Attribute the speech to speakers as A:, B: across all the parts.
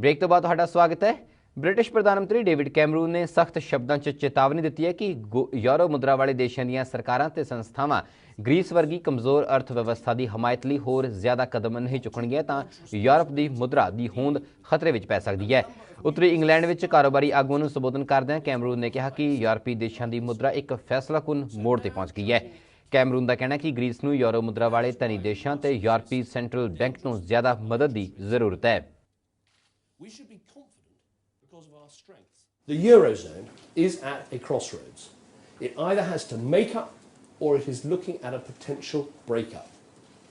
A: Break तो बाद ਤੁਹਾਡਾ ਸਵਾਗਤ ਹੈ। ਬ੍ਰਿਟਿਸ਼ ਪ੍ਰਧਾਨ ਮੰਤਰੀ ਡੇਵਿਡ ਕੈਮਰਨ ਨੇ ਸਖਤ ਸ਼ਬਦਾਂ 'ਚ ਚੇਤਾਵਨੀ ਦਿੱਤੀ ਹੈ ਕਿ ਯੂਰੋ ਮੁਦਰਾ ਵਾਲੇ ਦੇਸ਼ਾਂ ਦੀਆਂ ਸਰਕਾਰਾਂ ਤੇ ਸੰਸਥਾਵਾਂ ਗ੍ਰੀਸ ਵਰਗੀ ਕਮਜ਼ੋਰ ਅਰਥ ਵਿਵਸਥਾ ਦੀ ਹਮਾਇਤ ਲਈ ਹੋਰ ਜ਼ਿਆਦਾ ਕਦਮ ਨਹੀਂ ਚੁੱਕਣਗੀਆਂ ਤਾਂ ਯੂਰਪ ਦੀ ਮੁਦਰਾ ਦੀ ਹੋਂਦ ਖਤਰੇ ਵਿੱਚ ਪੈ ਸਕਦੀ ਹੈ। ਉੱਤਰੀ ਇੰਗਲੈਂਡ ਵਿੱਚ ਕਾਰੋਬਾਰੀ ਆਗੂਆਂ ਨੂੰ ਸੰਬੋਧਨ ਕਰਦਿਆਂ ਕੈਮਰਨ ਨੇ ਕਿਹਾ ਕਿ ਯੂਰਪੀ ਦੇਸ਼ਾਂ ਦੀ ਮੁਦਰਾ ਇੱਕ ਫੈਸਲਾਕੁਨ ਮੋੜ ਤੇ ਪਹੁੰਚ ਗਈ ਹੈ। ਕੈਮਰਨ ਦਾ ਕਹਿਣਾ ਕਿ ਗ੍ਰੀਸ ਨੂੰ ਯੂਰੋ ਮੁਦਰਾ ਵਾਲੇ ਧਨੀ ਦੇਸ਼ਾਂ ਤੇ ਯੂਰਪੀ ਸੈਂਟਰਲ ਬੈਂਕ ਤੋਂ ਜ਼ਿਆਦਾ ਮਦਦ ਦੀ ਜ਼ਰੂਰਤ ਹੈ।
B: We should be confident because of our strengths. The Eurozone is at a crossroads. It either has to make up or it is looking at a potential breakup.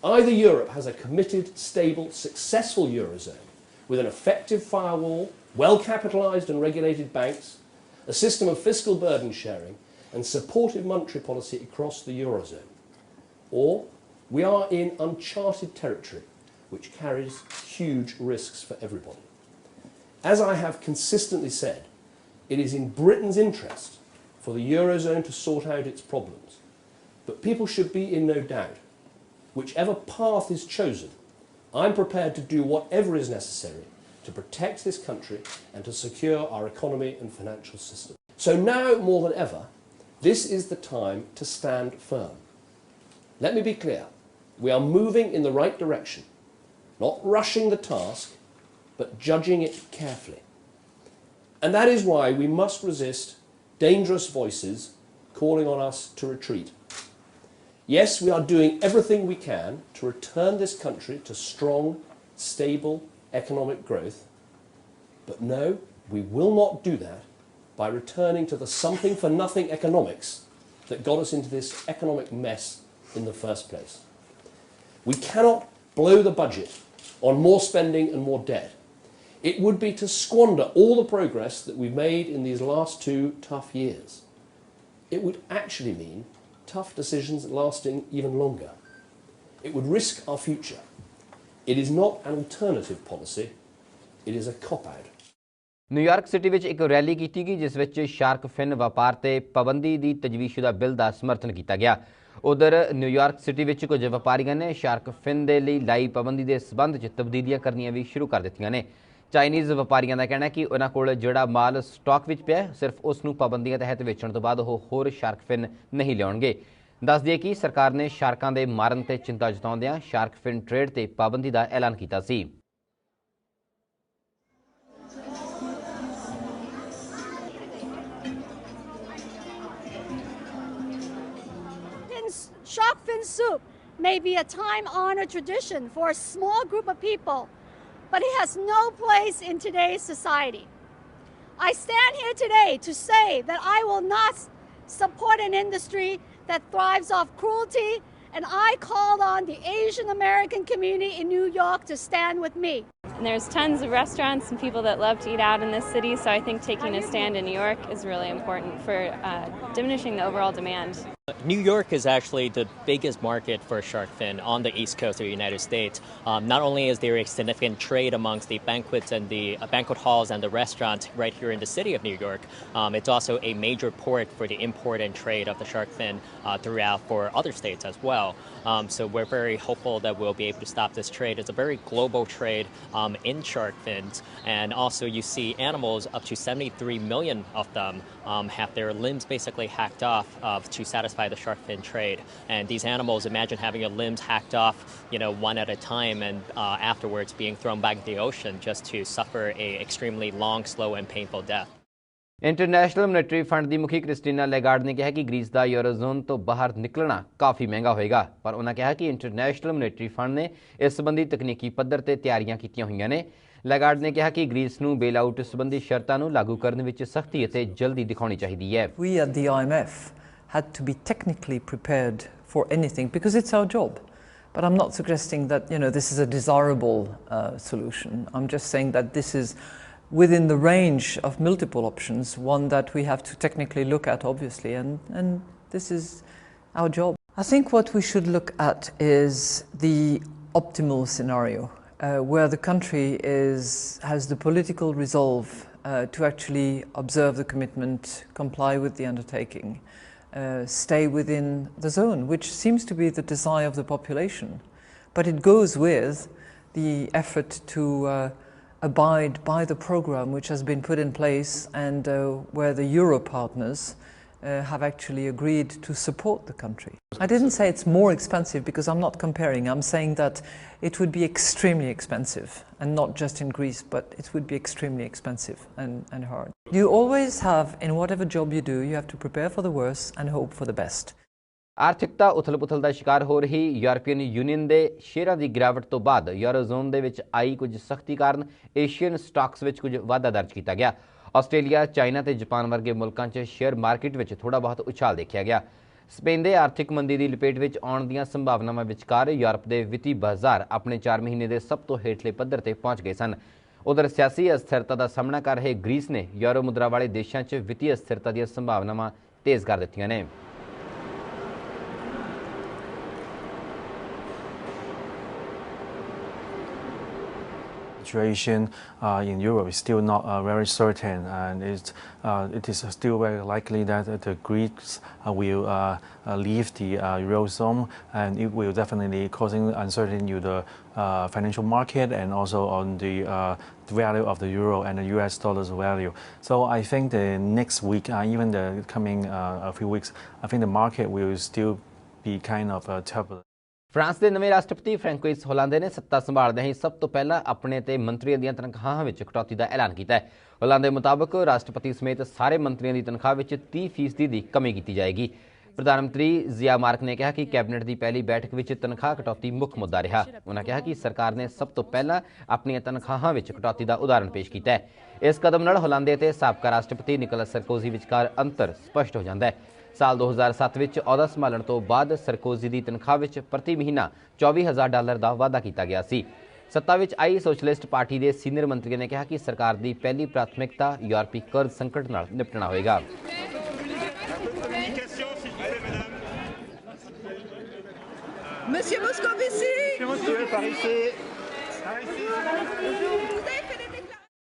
B: Either Europe has a committed, stable, successful Eurozone with an effective firewall, well-capitalised and regulated banks, a system of fiscal burden sharing and supportive monetary policy across the Eurozone. Or we are in uncharted territory which carries huge risks for everybody. As I have consistently said, it is in Britain's interest for the Eurozone to sort out its problems. But people should be in no doubt. Whichever path is chosen, I'm prepared to do whatever is necessary to protect this country and to secure our economy and financial system. So now more than ever, this is the time to stand firm. Let me be clear. We are moving in the right direction, not rushing the task, but judging it carefully. And that is why we must resist dangerous voices calling on us to retreat. Yes, we are doing everything we can to return this country to strong, stable economic growth. But no, we will not do that by returning to the something-for-nothing economics that got us into this economic mess in the first place. We cannot blow the budget on more spending and more debt. It would be to squander all the progress that we've made in these last 2 tough years. It would actually mean tough decisions lasting even longer. It would risk our future. It is not an alternative policy, it is a cop-out.
A: New York city ਵਿੱਚ ਇੱਕ rally ਕੀਤੀ ਗਈ ਜਿਸ ਵਿੱਚ shark fin ਵਪਾਰ ਤੇ ਪਾਬੰਦੀ ਦੀ ਤਜਵੀਜ਼ਸ਼ੁਦਾ bill ਦਾ ਸਮਰਥਨ ਕੀਤਾ ਗਿਆ। ਉਧਰ ਨਿਊਯਾਰਕ ਸਿਟੀ ਵਿੱਚ ਕੁਝ ਵਪਾਰੀਆਂ ਨੇ ਸ਼ਾਰਕ ਫਿਨ ਦੇ ਲਈ ਲਾਈ ਪਾਬੰਦੀ ਦੇ ਸਬੰਧ 'ਚ ਤਬਦੀਲੀਆਂ ਕਰਨੀਆਂ ਵੀ ਸ਼ੁਰੂ ਕਰ ਦਿੱਤੀਆਂ ਨੇ। ਚਾਈਨੀਜ਼ ਵਪਾਰੀਆਂ ਦਾ ਕਹਿਣਾ ਕਿ ਉਹਨਾਂ ਕੋਲ ਜਿਹੜਾ ਮਾਲ ਸਟਾਕ ਵਿੱਚ ਪਿਆ ਸਿਰਫ ਉਸ ਨੂੰ ਪਾਬੰਦੀਆਂ ਤਹਿਤ ਵੇਚਣ ਤੋਂ ਬਾਅਦ ਉਹ ਹੋਰ ਸ਼ਾਰਕ ਫਿਨ ਨਹੀਂ ਲਿਆਉਣਗੇ। ਦੱਸ ਦਈਏ ਕਿ ਸਰਕਾਰ ਨੇ ਸ਼ਾਰਕਾਂ ਦੇ ਮਾਰਨ ਤੇ ਚਿੰਤਾ ਜਤਾਉਂਦਿਆਂ ਸ਼ਾਰਕ ਫਿਨ ਟ੍ਰੇਡ ਤੇ ਪਾਬੰਦੀ ਦਾ ਐਲਾਨ ਕੀਤਾ ਸੀ।
C: Shark fin soup may be a time-honored tradition for a small group of people, but it has no place in today's society. I stand here today to say that I will not support an industry that thrives off cruelty, and I called on the Asian American community in New York to stand with me.
D: And there's tons of restaurants and people that love to eat out in this city, so I think taking a stand in New York is really important for diminishing the overall demand.
E: New York is actually the biggest market for shark fin on the east coast of the United States. Not only is there a significant trade amongst the banquets and the banquet halls and the restaurants right here in the city of New York, it's also a major port for the import and trade of the shark fin throughout for other states as well. So we're very hopeful that we'll be able to stop this trade. It's a very global trade in shark fins, and also you see animals, up to 73 million of them, have their limbs basically hacked off to satisfy the shark fin trade. And these animals, imagine having your limbs hacked off, one at a time, and afterwards being thrown back into the ocean just to suffer a extremely long, slow and painful death.
A: International monetary fund ਦੀ ਮੁਖੀ Christina ਲੈਗਾਰਡ ਨੇ ਕਿਹਾ ਕਿ Greece ਦਾ ਯੂਰੋਜ਼ੋਨ ਤੋਂ ਬਾਹਰ ਨਿਕਲਣਾ ਕਾਫੀ ਮਹਿੰਗਾ ਹੋਏਗਾ, ਪਰ ਉਹਨਾਂ ਕਿਹਾ ਕਿ ਇੰਟਰਨੈਸ਼ਨਲ ਮੋਨਿਟਰੀ ਫੰਡ ਨੇ ਇਸ ਸੰਬੰਧੀ ਤਕਨੀਕੀ ਪੱਧਰ ਤੇ ਤਿਆਰੀਆਂ ਕੀਤੀਆਂ ਹੋਈਆਂ ਨੇ। ਲੈਗਾਰਡ ਨੇ ਕਿਹਾ ਕਿ ਗ੍ਰੀਸ ਨੂੰ ਬੇਲ ਆਊਟ ਸੰਬੰਧੀ ਸ਼ਰਤਾਂ ਨੂੰ ਲਾਗੂ ਕਰਨ ਵਿੱਚ ਸਖਤੀ ਅਤੇ ਜਲਦੀ ਦਿਖਾਉਣੀ ਚਾਹੀਦੀ ਹੈ।
F: We at the IMF had to be technically prepared for anything because it's our job. But I'm not suggesting that this is a desirable solution. I'm just saying that this is within the range of multiple options, one that we have to technically look at, obviously, and this is our job. I think what we should look at is the optimal scenario, where the country has the political resolve to actually observe the commitment, comply with the undertaking, stay within the zone, which seems to be the desire of the population. But it goes with the effort to abide by the program which has been put in place and where the Euro partners have actually agreed to support the country. I didn't say it's more expensive because I'm not comparing. I'm saying that it would be extremely expensive, and not just in Greece, but it would be extremely expensive and hard. You always have, in whatever job you do, you have to prepare for the worst and hope for the best.
A: ਆਰਥਿਕਤਾ ਉਥਲ-ਪੁਥਲ ਦਾ ਸ਼ਿਕਾਰ ਹੋ ਰਹੀ European union ਦੇ ਸ਼ੇਅਰਾਂ ਦੀ ਗਿਰਾਵਟ ਤੋਂ ਬਾਅਦ ਯੂਰੋਜ਼ੋਨ ਦੇ ਵਿੱਚ ਆਈ ਕੁਝ ਸਖਤੀ ਕਾਰਨ ਏਸ਼ੀਅਨ ਸਟਾਕਸ ਵਿੱਚ ਕੁਝ ਵਾਧਾ ਦਰਜ ਕੀਤਾ ਗਿਆ। ਆਸਟ੍ਰੇਲੀਆ, ਚਾਈਨਾ ਤੇ ਜਾਪਾਨ ਵਰਗੇ ਮੁਲਕਾਂ 'ਚ ਸ਼ੇਅਰ ਮਾਰਕੀਟ ਵਿੱਚ ਥੋੜਾ ਬਹੁਤ ਉਛਾਲ ਦੇਖਿਆ ਗਿਆ। ਸਪੇਨ ਦੇ ਆਰਥਿਕ ਮੰਦੀ ਦੀ ਲਪੇਟ ਵਿੱਚ ਆਉਣ ਦੀਆਂ ਸੰਭਾਵਨਾਵਾਂ ਵਿਚਕਾਰ ਯੂਰਪ ਦੇ ਵਿੱਤੀ ਬਾਜ਼ਾਰ ਆਪਣੇ 4 ਮਹੀਨੇ ਦੇ ਸਭ ਤੋਂ ਹੇਠਲੇ ਪੱਧਰ ਤੇ ਪਹੁੰਚ ਗਏ ਸਨ। ਉਧਰ ਸਿਆਸੀ ਅਸਥਿਰਤਾ ਦਾ ਸਾਹਮਣਾ ਕਰ ਰਹੇ ਗ੍ਰੀਸ ਨੇ ਯੂਰੋ ਮੁਦਰਾ ਵਾਲੇ ਦੇਸ਼ਾਂ 'ਚ ਵਿੱਤੀ ਅਸਥਿਰਤਾ ਦੀਆਂ ਸੰਭਾਵਨਾਵਾਂ ਤੇਜ਼ ਕਰ ਦਿੱਤੀਆਂ ਨੇ।
G: Situation in Europe is still not very certain, and it is still very likely that the Greeks will leave the Eurozone, and it will definitely causing uncertainty to the financial market and also on the value of the euro and the US dollar's value. So I think the next week, even the coming a few weeks, I think the market will still be kind of turbulent.
A: France ਦੇ ਨਵੇਂ ਰਾਸ਼ਟਰਪਤੀ ਫ੍ਰੈਂਕੋਇਸ ਹੋਲਾਂਦੇ ਨੇ ਸੱਤਾ ਸੰਭਾਲਦੇ ਹੀ ਸਭ ਤੋਂ ਪਹਿਲਾਂ ਆਪਣੇ ਤੇ ਮੰਤਰੀਆਂ ਦੀਆਂ ਤਨਖਾਹਾਂ ਵਿੱਚ ਕਟੌਤੀ ਦਾ ਐਲਾਨ ਕੀਤਾ ਹੈ। ਹੋਲਾਂਦੇ ਮੁਤਾਬਕ ਰਾਸ਼ਟਰਪਤੀ ਸਮੇਤ ਸਾਰੇ ਮੰਤਰੀਆਂ ਦੀ ਤਨਖਾਹ ਵਿੱਚ 30% ਦੀ ਕਮੀ ਕੀਤੀ ਜਾਏਗੀ। ਪ੍ਰਧਾਨ ਮੰਤਰੀ ਜ਼ਿਆ ਮਾਰਕ ਨੇ ਕਿਹਾ ਕਿ ਕੈਬਨਿਟ ਦੀ ਪਹਿਲੀ ਬੈਠਕ ਵਿੱਚ ਤਨਖਾਹ ਕਟੌਤੀ ਮੁੱਖ ਮੁੱਦਾ ਰਿਹਾ। ਉਨ੍ਹਾਂ ਕਿਹਾ ਕਿ ਸਰਕਾਰ ਨੇ ਸਭ ਤੋਂ ਪਹਿਲਾਂ ਆਪਣੀਆਂ ਤਨਖਾਹਾਂ ਵਿੱਚ ਕਟੌਤੀ ਦਾ ਉਦਾਹਰਣ ਪੇਸ਼ ਕੀਤਾ ਹੈ। ਇਸ ਕਦਮ ਨਾਲ ਹੋਲਾਂਦੇ ਤੇ ਸਾਬਕਾ ਰਾਸ਼ਟਰਪਤੀ ਨਿਕੋਲਸ ਸਰਕੋਜ਼ੀ ਵਿਚਕਾਰ ਅੰਤਰ ਸਪਸ਼ਟ ਹੋ ਜਾਂਦਾ ਹੈ। ਸਾਲ 2007 ਵਿੱਚ ਅਹੁਦਾ ਸੰਭਾਲਣ ਤੋਂ ਬਾਅਦ ਸਰਕੋਜ਼ੀ ਦੀ ਤਨਖਾਹ ਵਿੱਚ ਪ੍ਰਤੀ ਮਹੀਨਾ $24,000 ਦਾ ਵਾਧਾ ਕੀਤਾ ਗਿਆ ਸੀ। ਸੱਤਾ ਵਿੱਚ ਆਈ ਸੋਸ਼ਲਿਸਟ ਪਾਰਟੀ ਦੇ ਸੀਨੀਅਰ ਮੰਤਰੀਆਂ ਨੇ ਕਿਹਾ ਕਿ ਸਰਕਾਰ ਦੀ ਪਹਿਲੀ ਪ੍ਰਾਥਮਿਕਤਾ ਯੂਰਪੀ ਕਰਜ਼ ਸੰਕਟ ਨਾਲ ਨਿਪਟਣਾ ਹੋਵੇਗਾ।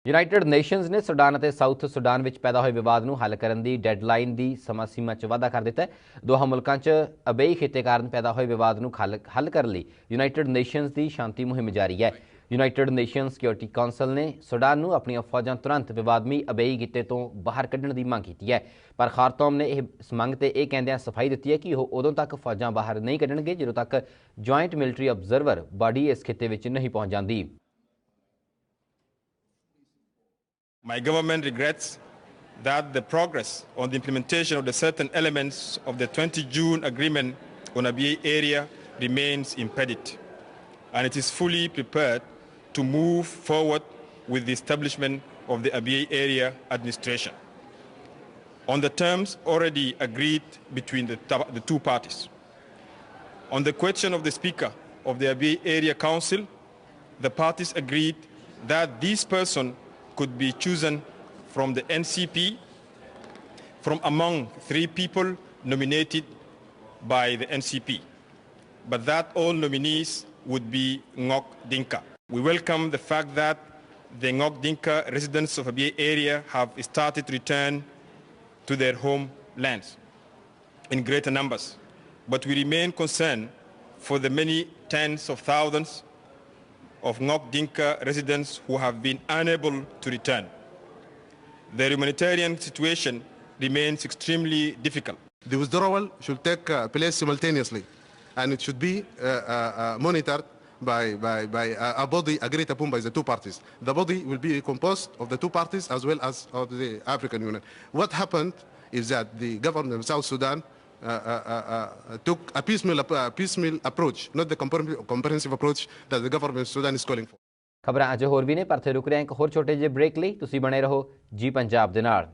A: ਯੂਨਾਈਟਿਡ ਨੇਸ਼ਨਜ਼ ਨੇ ਸੁਡਾਨ ਅਤੇ ਸਾਊਥ ਸੁਡਾਨ ਵਿੱਚ ਪੈਦਾ ਹੋਏ ਵਿਵਾਦ ਨੂੰ ਹੱਲ ਕਰਨ ਦੀ ਡੈਡਲਾਈਨ ਦੀ ਸਮਾਂ ਸੀਮਾ 'ਚ ਵਾਧਾ ਕਰ ਦਿੱਤਾ ਹੈ। ਦੋਹਾਂ ਮੁਲਕਾਂ 'ਚ ਅਬੇਈ ਖਿੱਤੇ ਕਾਰਨ ਪੈਦਾ ਹੋਏ ਵਿਵਾਦ ਨੂੰ ਹੱਲ ਕਰਨ ਲਈ ਯੂਨਾਈਟਿਡ ਨੇਸ਼ਨਜ਼ ਦੀ ਸ਼ਾਂਤੀ ਮੁਹਿੰਮ ਜਾਰੀ ਹੈ। ਯੂਨਾਈਟਿਡ ਨੇਸ਼ਨ ਸਿਕਿਉਰਿਟੀ ਕਾਉਂਸਲ ਨੇ ਸੁਡਾਨ ਨੂੰ ਆਪਣੀਆਂ ਫੌਜਾਂ ਤੁਰੰਤ ਵਿਵਾਦਮਈ ਅਬੇਈ ਖਿੱਤੇ ਤੋਂ ਬਾਹਰ ਕੱਢਣ ਦੀ ਮੰਗ ਕੀਤੀ ਹੈ, ਪਰ ਖਾਰਤੂਮ ਨੇ ਇਸ ਮੰਗ ਤੇ ਇਹ ਕਹਿੰਦਿਆਂ ਸਫਾਈ ਦਿੱਤੀ ਹੈ ਕਿ ਉਹ ਉਦੋਂ ਤੱਕ ਫੌਜਾਂ ਬਾਹਰ ਨਹੀਂ ਕੱਢਣਗੇ ਜਦੋਂ ਤੱਕ ਜੁਆਇੰਟ ਮਿਲਟਰੀ ਆਬਜ਼ਰਵਰ ਬਾਡੀ ਇਸ ਖਿੱਤੇ ਵਿੱਚ ਨਹੀਂ ਪਹੁੰਚ ਜਾਂਦੀ।
H: My government regrets that the progress on the implementation of the certain elements of the 20 June agreement on Abyei area remains impeded, and it is fully prepared to move forward with the establishment of the Abyei area administration on the terms already agreed between the two parties. On the question of the Speaker of the Abyei Area Council, the parties agreed that this person could be chosen from the NCP from among 3 people nominated by the NCP, but that all nominees would be Ngok Dinka. We welcome the fact that the Ngok Dinka residents of Abyei area have started to return to their homelands in greater numbers, but we remain concerned for the many tens of thousands of Ngok Dinka residents who have been unable to return. The humanitarian situation remains extremely difficult.
I: The withdrawal should take place simultaneously, and it should be monitored by a body agreed upon by the two parties. The body will be composed of the two parties as well as of the African Union. What happened is that the government of South Sudan took a piecemeal approach, not the comprehensive approach that the government of Sudan is calling for.
A: ਖਬਰਾਂ ਅਜੇ ਹੋਰ ਵੀ ਨੇ, ਪਰ ਇੱਥੇ ਰੁਕ ਰਹੇ ਹਾਂ ਇੱਕ ਹੋਰ ਛੋਟੇ ਜਿਹੇ ਬ੍ਰੇਕ ਲਈ। ਤੁਸੀਂ ਬਣੇ ਰਹੋ ਜੀ ਪੰਜਾਬ ਦੇ ਨਾਲ।